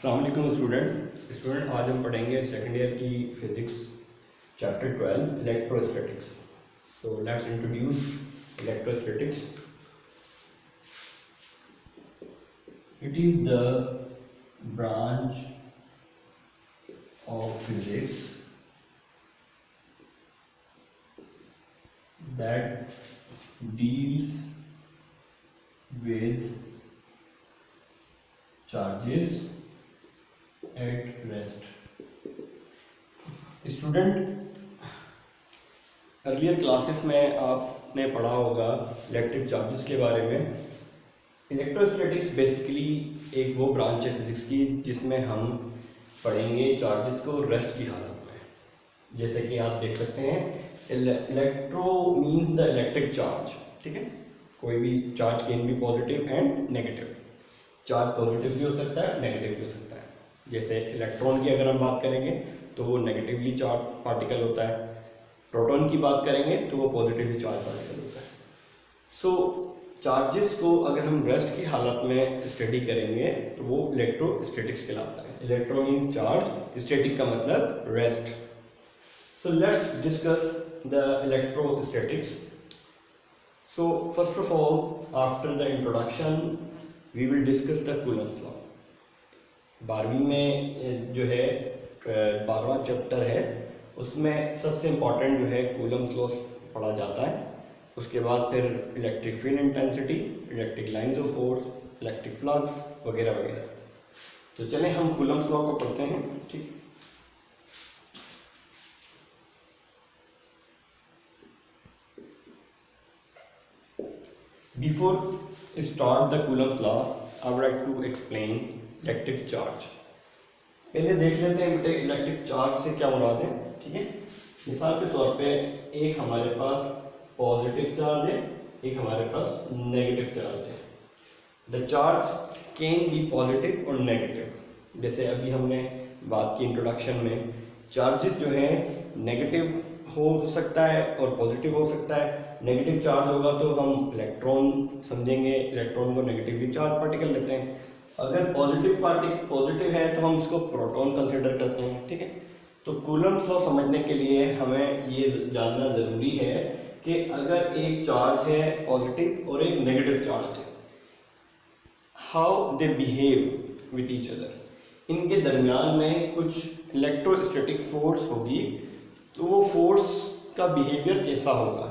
अस्सलाम वालेकुम स्टूडेंट आज हम पढ़ेंगे सेकेंड ईयर की physics chapter 12 electrostatics. So let's introduce electrostatics. It is the branch of physics that deals with charges at rest। Student earlier classes में आपने पढ़ा होगा इलेक्ट्रिक चार्जेस के बारे में। इलेक्ट्रोस्टैटिक्स बेसिकली एक वो ब्रांच है फिजिक्स की जिसमें हम पढ़ेंगे चार्जेस को रेस्ट की हालत में। जैसे कि आप देख सकते हैं electro means the electric charge, ठीक है। कोई भी charge can be positive and negative. Charge positive भी हो सकता है, नेगेटिव भी हो सकता है। जैसे इलेक्ट्रॉन की अगर हम बात करेंगे तो वो नेगेटिवली चार्ज पार्टिकल होता है, प्रोटॉन की बात करेंगे तो वो पॉजिटिवली चार्ज पार्टिकल होता है। सो चार्जेस को अगर हम रेस्ट की हालत में स्टडी करेंगे तो वो इलेक्ट्रोस्टैटिक्स कहलाता है। इलेक्ट्रो मीन्स चार्ज, स्टैटिक का मतलब rest. So let's discuss the electrostatics. So first of all, after the introduction, we will discuss the Coulomb's law. 12वीं में जो है 12वां चैप्टर है उसमें सबसे इम्पॉर्टेंट जो है कूलम्स लॉ पढ़ा जाता है। उसके बाद फिर electric field intensity, electric lines of force, electric flux वगैरह वगैरह। तो चलें हम कूलम्स लॉ को पढ़ते हैं, ठीक है। Before start the Coulomb's law, I would like to explain electric charge। पहले देख लेते हैं बेटे इलेक्ट्रिक चार्ज से क्या मुराद है, ठीक है। मिसाल के तौर पे एक हमारे पास पॉजिटिव चार्ज है, एक हमारे पास नेगेटिव चार्ज है। The charge can be positive और नेगेटिव। जैसे अभी हमने बात की इंट्रोडक्शन में, चार्जेस जो है नेगेटिव हो सकता है और पॉजिटिव हो सकता है। नेगेटिव चार्ज होगा तो हम इलेक्ट्रॉन समझेंगे, इलेक्ट्रॉन को नेगेटिवली चार्ज पार्टिकल लेते हैं। अगर पॉजिटिव है तो हम उसको प्रोटॉन कंसिडर करते हैं, ठीक है। तो कूलम्स लॉ समझने के लिए हमें ये जानना ज़रूरी है कि अगर एक चार्ज है पॉजिटिव और एक नेगेटिव चार्ज है, how they behave with each other. इनके दरमियान में कुछ इलेक्ट्रोस्टैटिक फोर्स होगी, तो वो फोर्स का बिहेवियर कैसा होगा।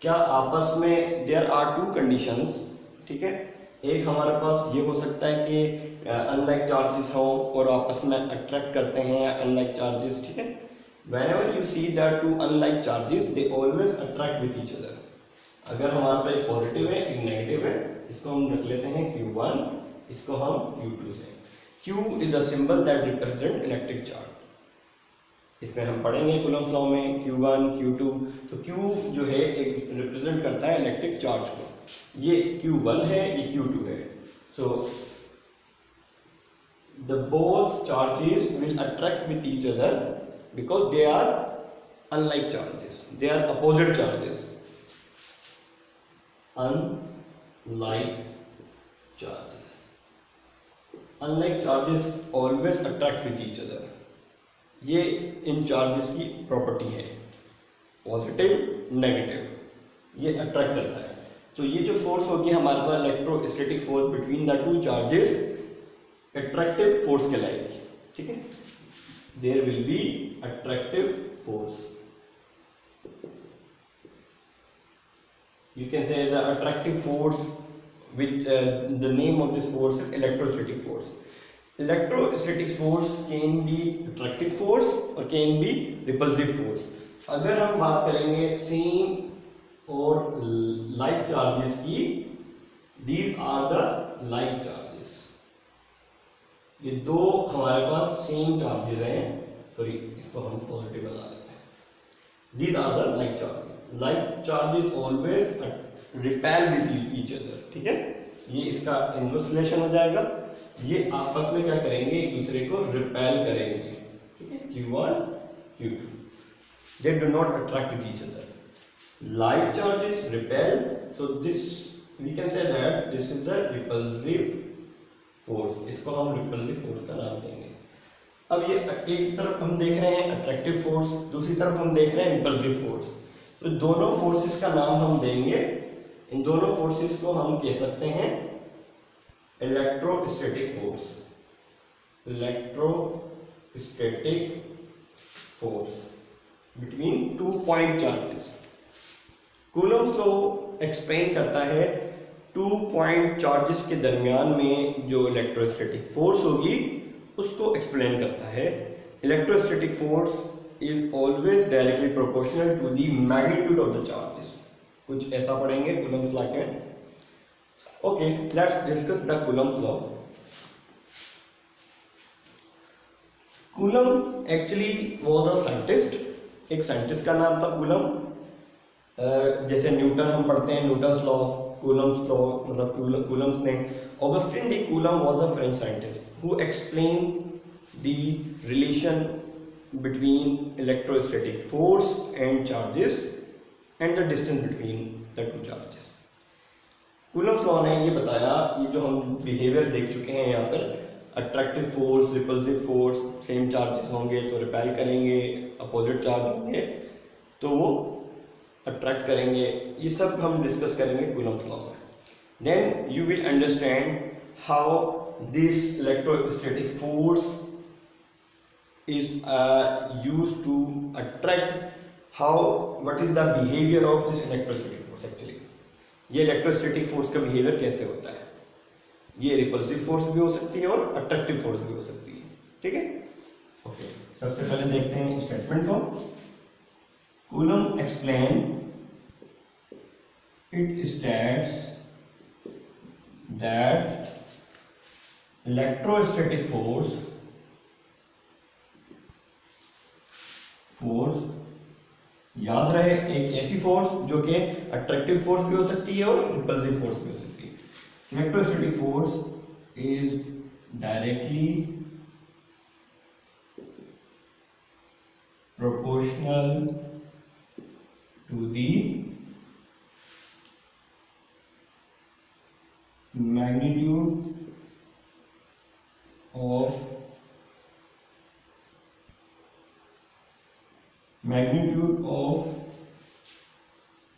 क्या आपस में देयर आर टू कंडीशंस, ठीक है। एक हमारे पास ये हो सकता है कि अनलाइक चार्जेस हो और आपस में अट्रैक्ट करते हैं अनलाइक चार्जेस, ठीक है। Whenever you see that two unlike charges they always attract with each other. अगर हमारे पास एक पॉजिटिव है एक नेगेटिव है, इसको हम रख लेते हैं Q1, इसको हम Q2 से। Q is a symbol that represent electric charge. इसमें हम पढ़ेंगे कूलम्स लॉ में Q1 Q2। तो Q जो है एक रिप्रेजेंट करता है इलेक्ट्रिक चार्ज को। ये Q1 है, ये Q2 है। So the both charges will attract with each other because they are unlike charges, they are opposite charges. Unlike charges, unlike charges always attract with each other. ये इन charges की property है, positive negative, ये attract करता है। तो ये जो फोर्स होगी हमारे पास electrostatic force between the two charges attractive force कहलाएगी, ठीक है। There will be attractive force. You can say the attractive force which the name of this force is electrostatic force. Electrostatic force can be attractive force और can be repulsive force. अगर हम बात करेंगे same और like charges की, these are the like charges. ये दो हमारे पास सेम चार्जेस हैं, सॉरी इसको हम पॉजिटिव बना देते हैं। These are the like charges. Like charges always repel with each other, ठीक है। ये इसका इनवर्स रिलेशन हो जाएगा। ये आपस में क्या करेंगे, एक दूसरे को रिपेल करेंगे, ठीक है। Q1 Q2 they do not attract with each other. Like charges repel, so this we can say that this is the repulsive force, इसको हम रिपल्सिव फोर्स का नाम देंगे। अब ये एक तरफ हम देख रहे हैं अट्रैक्टिव फोर्स, दूसरी तरफ हम देख रहे हैं रिपल्सिव फोर्स। तो दोनों फोर्सेस का नाम हम देंगे, इन दोनों फोर्सेस को हम कह सकते हैं electrostatic force, electrostatic force between 2 point charges. Coulomb's law explain करता है 2 पॉइंट चार्जेस के दरमियान में जो इलेक्ट्रोस्टैटिक फोर्स होगी उसको एक्सप्लेन करता है। Electrostatic force is always directly proportional to the magnitude of the charges. कुछ ऐसा पढ़ेंगे कूलम्स लॉ के। Okay, let's discuss the Coulomb's law. Coulomb actually was a scientist, एक साइंटिस्ट का नाम था कूलम। जैसे न्यूटन हम पढ़ते हैं न्यूटन्स लॉ, कूलम्स लॉ मतलब कूलम्स ने। Augustin de Coulomb was a French scientist who explain the relation between electrostatic force and charges and the distance between the two charges. Coulomb's law ने ये बताया, ये जो हम बिहेवियर देख चुके हैं यहाँ पर, attractive force, repulsive force, same charges होंगे तो रिपेल करेंगे, अपोजिट चार्ज होंगे तो वो अट्रैक्ट करेंगे, ये सब हम डिस्कस करेंगे कूलम्स लॉ में। Then you will understand how this electrostatic force is used to attract, how what is the behaviour of this electrostatic force. Actually ये इलेक्ट्रोस्टैटिक फोर्स का बिहेवियर कैसे होता है, ये रिपल्सिव फोर्स भी हो सकती है और अट्रैक्टिव फोर्स भी हो सकती है। ठीक है, ओके। सबसे पहले देखते हैं स्टेटमेंट को। Coulomb explain it states that electrostatic force याद रहे एक ऐसी फोर्स जो कि अट्रैक्टिव फोर्स भी हो सकती है और रिपल्सिव फोर्स भी हो सकती है। Electrostatic force is directly proportional to the magnitude of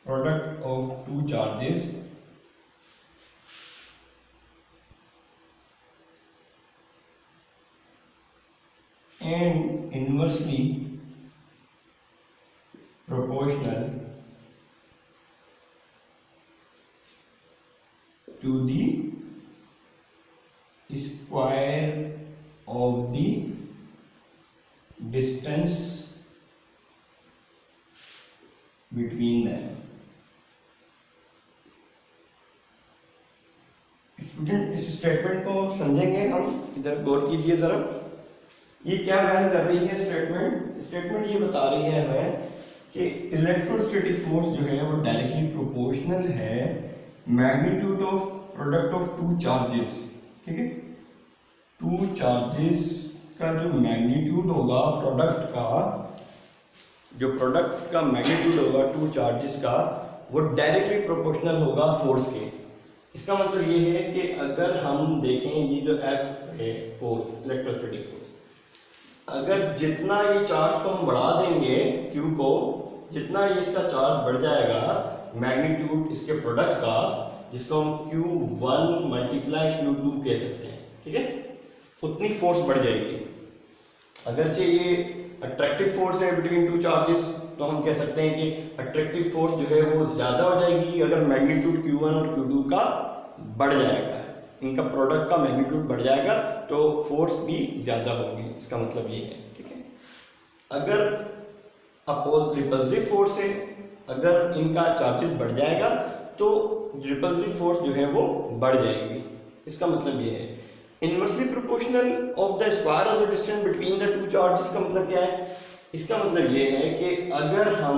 product of two charges and inversely proportional to the square of the distance between them। Student इस स्टेटमेंट को समझेंगे हम, इधर गौर कीजिए जरा। ये क्या बयान कर रही है स्टेटमेंट ये बता रही है हमें कि इलेक्ट्रोस्टैटिक फोर्स जो है वो डायरेक्टली प्रोपोर्शनल है magnitude of product of two charges. ठीक है, टू चार्जेस का जो मैग्नीट्यूड होगा प्रोडक्ट का मैग्नीट्यूड होगा टू चार्जेस का, वो डायरेक्टली प्रोपोर्शनल होगा फोर्स के। इसका मतलब ये है कि अगर हम देखें ये जो F है फोर्स, इलेक्ट्रोस्टैटिक फोर्स, अगर जितना ये चार्ज को हम बढ़ा देंगे Q को, जितना ये इसका चार्ज बढ़ जाएगा मैग्नीट्यूड इसके प्रोडक्ट का, जिसको हम Q1 मल्टीप्लाई Q2 कह सकते हैं। ठीक है, उतनी फोर्स बढ़ जाएगी। अगरचे ये अट्रैक्टिव फोर्स है बिटवीन टू चार्जेस, तो हम कह सकते हैं कि अट्रैक्टिव फोर्स जो है वो ज़्यादा हो जाएगी अगर मैग्नीट्यूड Q1 और Q2 का बढ़ जाएगा, इनका प्रोडक्ट का मैग्नीट्यूड बढ़ जाएगा तो फोर्स भी ज़्यादा होगी। इसका मतलब ये है। ठीक है, अगर अपोज रिपल्सिव फोर्स है, अगर इनका चार्जेस बढ़ जाएगा तो रिपल्सिव फोर्स जो है वो बढ़ जाएगी। इसका मतलब ये है। Inversely proportional of the square of the distance between the two charges का मतलब क्या है? इसका मतलब ये है कि अगर हम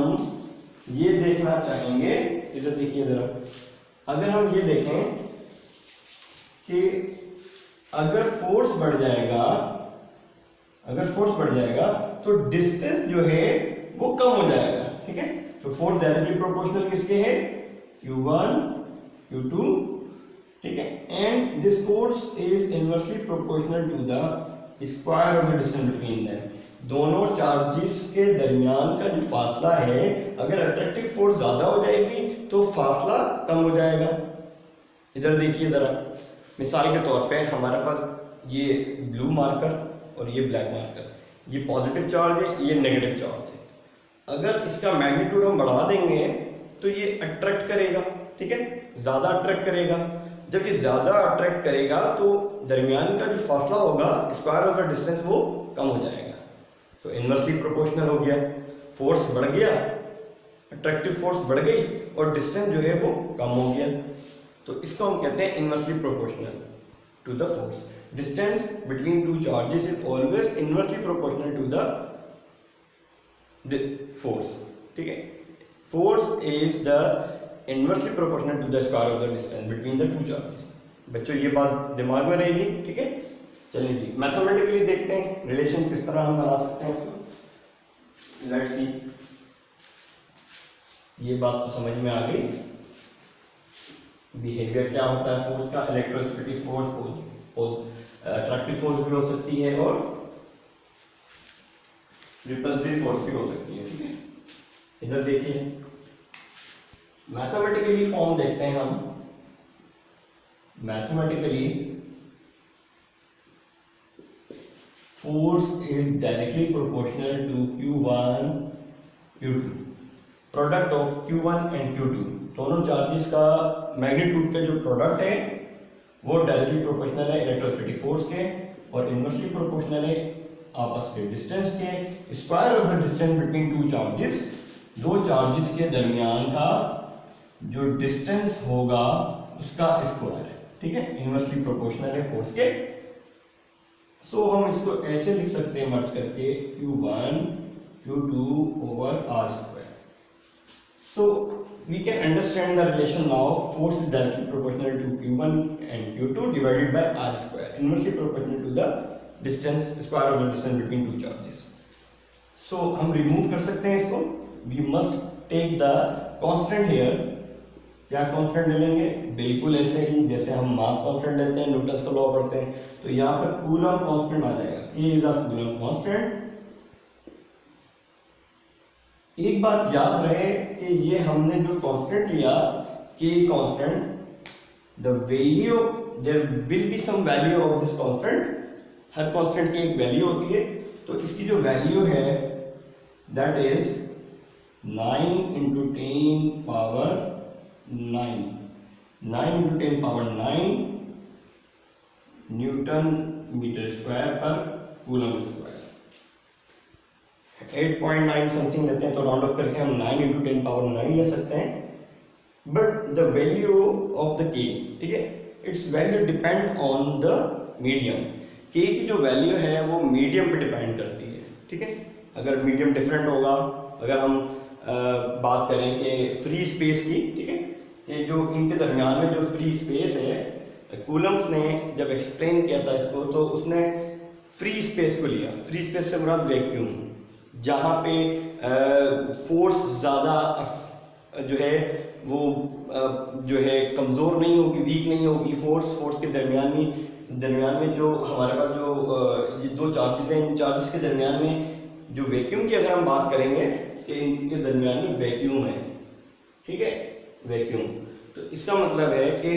ये देखना चाहेंगे, इधर देखिए जरा, अगर हम ये देखें कि अगर फोर्स बढ़ जाएगा तो डिस्टेंस जो है वो कम हो जाएगा। ठीक है, तो फोर्स डायरेक्टली प्रोपोर्शनल किसके है? Q1 Q2। ठीक है। And this force is inversely proportional to the square of the distance between them. दोनों चार्जेस के दरमियान का जो फासला है, अगर अट्रैक्टिव फोर्स ज्यादा हो जाएगी तो फासला कम हो जाएगा। इधर देखिए जरा, मिसाल के तौर पे हमारे पास ये ब्लू मार्कर और ये ब्लैक मार्कर, ये पॉजिटिव चार्ज है, ये नेगेटिव चार्ज है। अगर इसका मैग्नीट्यूड हम बढ़ा देंगे तो ये अट्रैक्ट करेगा, ठीक है, ज़्यादा अट्रैक्ट करेगा। जब ये ज़्यादा अट्रैक्ट करेगा तो दरमियान का जो फासला होगा, स्क्वायर ऑफ द डिस्टेंस, वो कम हो जाएगा। तो इनवर्सली प्रोपोर्शनल हो गया, फोर्स बढ़ गया, अट्रैक्टिव फोर्स बढ़ गई और डिस्टेंस जो है वो कम हो गया। तो इसको हम कहते हैं inversely proportional to the force. Distance between two charges is always inversely proportional to the force, ठीक है। Force is the inversely proportional to the square of the distance between the two charges. बच्चों ये बात दिमाग में रहेगी, ठीक है। चलिए जी, मैथमेटिकली देखते हैं रिलेशन किस तरह हम बना सकते हैं इसको। लेट्स सी, ये बात तो समझ में आ गई। बिहेवियर क्या होता है फोर्स का, इलेक्ट्रोस्टैटिक फोर्स, अट्रैक्टिव फोर्स भी हो सकती है और रिपल्सिव फोर्स भी हो सकती है, ठीक है। इधर देखिए, मैथमेटिकली फॉर्म देखते हैं हम। Mathematically force is directly proportional to Q1 Q2, product of Q1 and Q2। दोनों चार्जेस का मैग्नीट्यूड का जो प्रोडक्ट है वो डायरेक्टली प्रोपोर्शनल है इलेक्ट्रोस्टैटिक फोर्स के, और इनवर्सली प्रोपोर्शनल है आपस के डिस्टेंस के। Square of the distance between two charges, दो चार्जेस के दरमियान का जो डिस्टेंस होगा उसका स्क्वायर, ठीक है, इनवर्सली प्रोपोर्शनल है फोर्स के। सो हम इसको ऐसे लिख सकते हैं मर्ज करके, Q1 Q2 over R square. So we can understand the relation now. Force is directly proportional to Q1 and Q2 divided by R square, inversely proportional to the distance, square of the distance between two charges. So हम remove कर सकते हैं इसको. We must take the constant here. क्या constant ले लेंगे? बिल्कुल ऐसे ही जैसे हम मास कांस्टेंट लेते हैं, न्यूटन्स का लॉ पढ़ते हैं, तो यहाँ पर कूलम कांस्टेंट आ जाएगा। A is a coulomb constant. एक बात याद रहे कि ये हमने जो कांस्टेंट लिया, K constant, the value, there will be some value of this constant. हर कांस्टेंट की एक वैल्यू होती है, तो इसकी जो वैल्यू है that is 9 × 10 power 9, 9 × 10 power 9 newton metre square पर कूलम स्क्वायर। 8.9 समथिंग लेते हैं, तो राउंड ऑफ करके हम 9 × 10 पावर 9 ले सकते हैं। But the value of the K, ठीक है, it's value depend on the medium. K की जो वैल्यू है वो मीडियम पे डिपेंड करती है, ठीक है। अगर मीडियम डिफरेंट होगा, अगर हम बात करें कि फ्री स्पेस की, ठीक है, कि जो इनके दरमियान में जो फ्री स्पेस है, कूलम्स ने जब एक्सप्लेन किया था इसको, तो उसने फ्री स्पेस को लिया। फ्री स्पेस से मुराद वैक्यूम, जहाँ पे फोर्स ज़्यादा जो है वो जो है कमज़ोर नहीं होगी, वीक नहीं होगी। फोर्स के दरमियान में जो हमारे पास जो ये दो चार्जेस हैं, इन चार्जेस के दरमियान में जो वैक्यूम की अगर हम बात करेंगे कि इनके दरमियान में वैक्यूम है, ठीक है, वैक्यूम। तो इसका मतलब है कि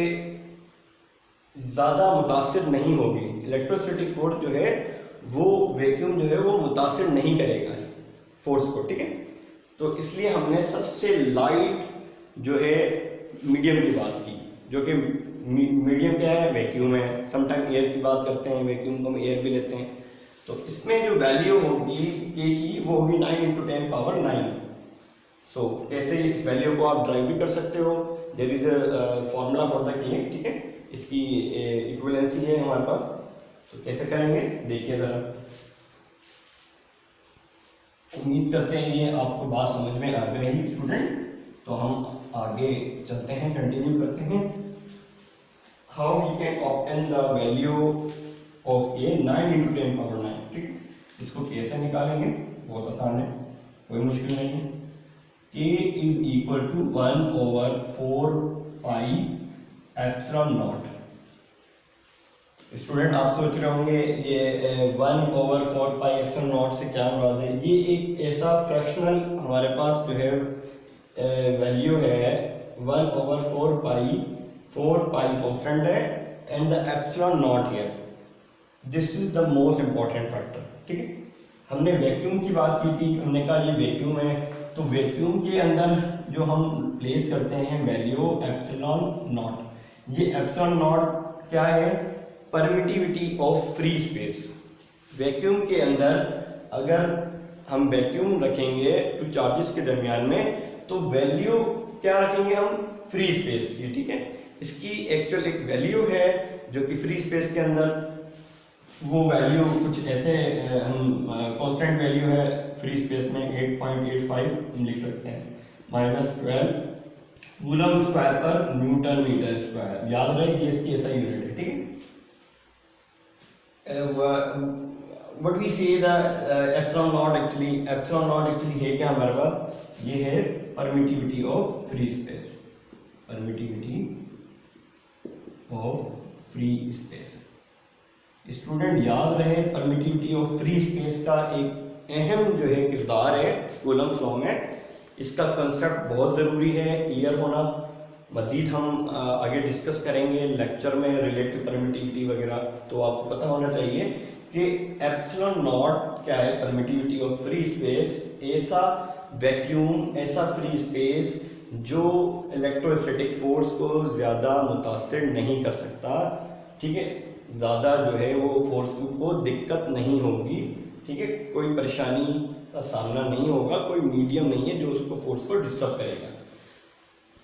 ज़्यादा मुतासिर नहीं होगी इलेक्ट्रोस्टैटिक फोर्स जो है, वो वैक्यूम जो है वो मुतासिर नहीं करेगा इस फोर्स को, ठीक है। तो इसलिए हमने सबसे लाइट जो है मीडियम की बात की, जो कि मीडियम क्या है, वैक्यूम है। समटाइम एयर की बात करते हैं, वैक्यूम को हम एयर भी लेते हैं। तो इसमें जो वैल्यू होगी के ही वो होगी 9 × 10 पावर 9। सो कैसे इस वैल्यू को आप ड्राइव भी कर सकते हो, there is a formula for the K, ठीक है, इसकी इक्विवेलेंसी है हमारे पास। तो कैसे करेंगे देखिए ज़रा। उम्मीद करते हैं ये आपको बात समझ में आ गई स्टूडेंट। तो हम आगे चलते हैं, कंटिन्यू करते हैं। How we can obtain the value of K 9 × 10 power 9, ठीक है। इसको कैसे निकालेंगे, बहुत आसान है, कोई मुश्किल नहीं है। K is equal to 1/4 pi epsilon naught, student आप सोच रहे होंगे ये 1/4πε0 से क्या मुराद है। ये एक ऐसा फ्रैक्शनल हमारे पास जो है वैल्यू है 1/4π, 4π कॉन्स्टेंट है and the epsilon not here, this is the most important factor. ठीक है, हमने वैक्यूम की बात की थी, हमने कहा ये वैक्यूम है, तो वैक्यूम के अंदर जो हम प्लेस करते हैं वैल्यू एप्सिलॉन नॉट, ये एप्सिलॉन नॉट क्या है, permittivity of free space. Vacuum के अंदर अगर हम वैक्यूम रखेंगे टू चार्जेस के दरमियान में तो वैल्यू क्या रखेंगे हम, फ्री स्पेस की। ठीक है, इसकी एक्चुअल एक वैल्यू है जो कि फ्री स्पेस के अंदर वो वैल्यू कुछ ऐसे हम कांस्टेंट वैल्यू है फ्री स्पेस में 8.85 हम लिख सकते हैं, -12 कूलम स्क्वायर पर न्यूटन मीटर स्क्वायर, याद रहे ये इसकी ऐसा यूनिट है। ठीक है, व्हाट वी से द एप्सिलॉन नॉट एक्चुअली है क्या हमारे पास, ये है permittivity of free space, permittivity of free space. Student याद रहे परमिटिविटी ऑफ फ्री स्पेस का एक अहम जो है किरदार है कूलम्स लॉ में, इसका कंसेप्ट बहुत ज़रूरी है क्लियर होना। मज़ीद हम आगे डिस्कस करेंगे लेक्चर में रिलेटिव परमिटिविटी वगैरह, तो आपको पता होना चाहिए कि एप्सिलॉन नॉट क्या है, परमिटिविटी ऑफ फ्री स्पेस, ऐसा वैक्यूम, ऐसा फ्री स्पेस जो इलेक्ट्रोस्टैटिक फोर्स को ज़्यादा मुतासिर नहीं कर सकता। ठीक है, ज़्यादा जो है वो फोर्स को दिक्कत नहीं होगी। ठीक है, कोई परेशानी का सामना नहीं होगा, कोई मीडियम नहीं है जो उसको फोर्स को डिस्टर्ब करेगा।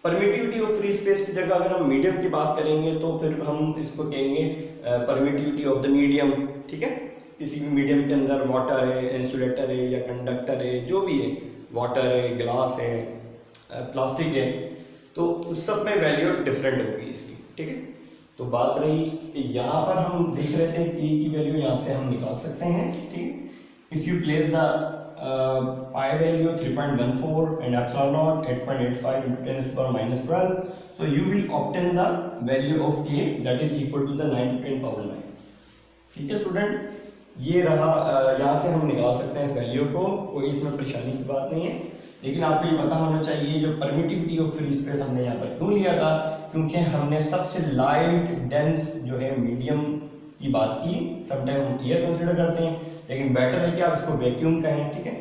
परमिटिविटी ऑफ फ्री स्पेस की जगह अगर हम मीडियम की बात करेंगे तो फिर हम इसको कहेंगे परमिटिविटी ऑफ द मीडियम। ठीक है, किसी भी मीडियम के अंदर वाटर है, इंसुलेटर है या कंडक्टर है, जो भी है, वाटर है, ग्लास है, प्लास्टिक है, तो उस सब में वैल्यू डिफरेंट होगी इसकी। ठीक है, तो बात रही कि यहाँ पर हम देख रहे थे कि की वैल्यू यहाँ से हम निकाल सकते हैं। ठीक, if you place the pi value 3.14 and epsilon naught 8.85 into 10 to the power -12, so you will obtain the value of k that is equal to the 9 to 10 power 9। ठीक है स्टूडेंट, ये रहा, यहाँ से हम निकाल सकते हैं इस वैल्यू को, कोई इसमें परेशानी की बात नहीं है। लेकिन आपको ये पता होना चाहिए जो परमिटिविटी ऑफ फ्री स्पेस हमने यहाँ पर क्यों लिया था, क्योंकि हमने सबसे लाइट डेंस जो है मीडियम की बात की। समटाइम हम एयर कंसिडर करते हैं, लेकिन बेटर है कि आप इसको वैक्यूम कहें। ठीक है,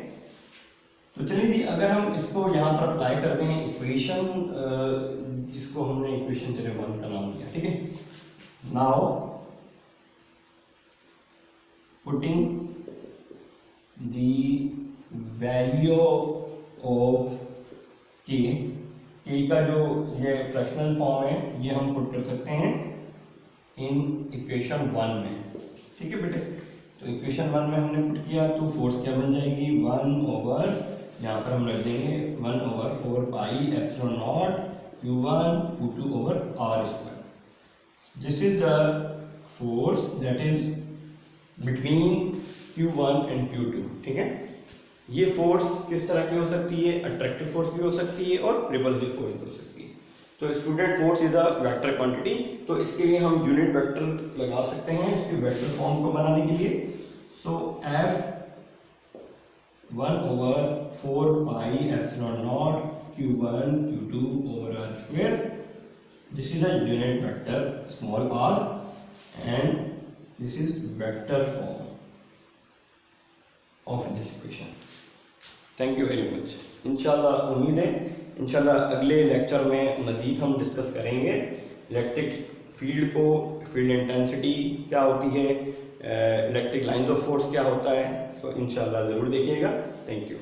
तो चलिए जी, अगर हम इसको यहाँ पर अप्लाई करते हैं इक्वेशन, इसको हमने इक्वेशन चले 1 का नाम दिया। ठीक है, now putting the value of के का जो ये फ्रैक्शनल फॉर्म है ये हम पुट कर सकते हैं इन इक्वेशन 1 में। ठीक है बेटे, तो इक्वेशन 1 में हमने पुट किया तो फोर्स क्या बन जाएगी, 1/, यहाँ पर हम रख देंगे 1/4π epsilon naught Q1 Q2 over R square। This is the force that is between Q1 and Q2। ठीक है, ये फोर्स किस तरह की हो सकती है, अट्रैक्टिव फोर्स भी हो सकती है और रिपल्सिव फोर्स भी हो सकती है। तो student force is a vector quantity, तो इसके लिए हम यूनिट वेक्टर लगा सकते हैं इसके वेक्टर फॉर्म को बनाने के लिए। So F 1/4π epsilon naught Q1 Q2 over R square, this is a unit vector small r and this is vector form of this equation। Thank you very much. इंशाल्लाह उम्मीद है इंशाल्लाह अगले लेक्चर में मज़ीद हम डिस्कस करेंगे इलेक्ट्रिक फील्ड को, फील्ड इंटेंसिटी क्या होती है, इलेक्ट्रिक लाइंस ऑफ फोर्स क्या होता है। सो इंशाल्लाह ज़रूर देखिएगा। Thank you.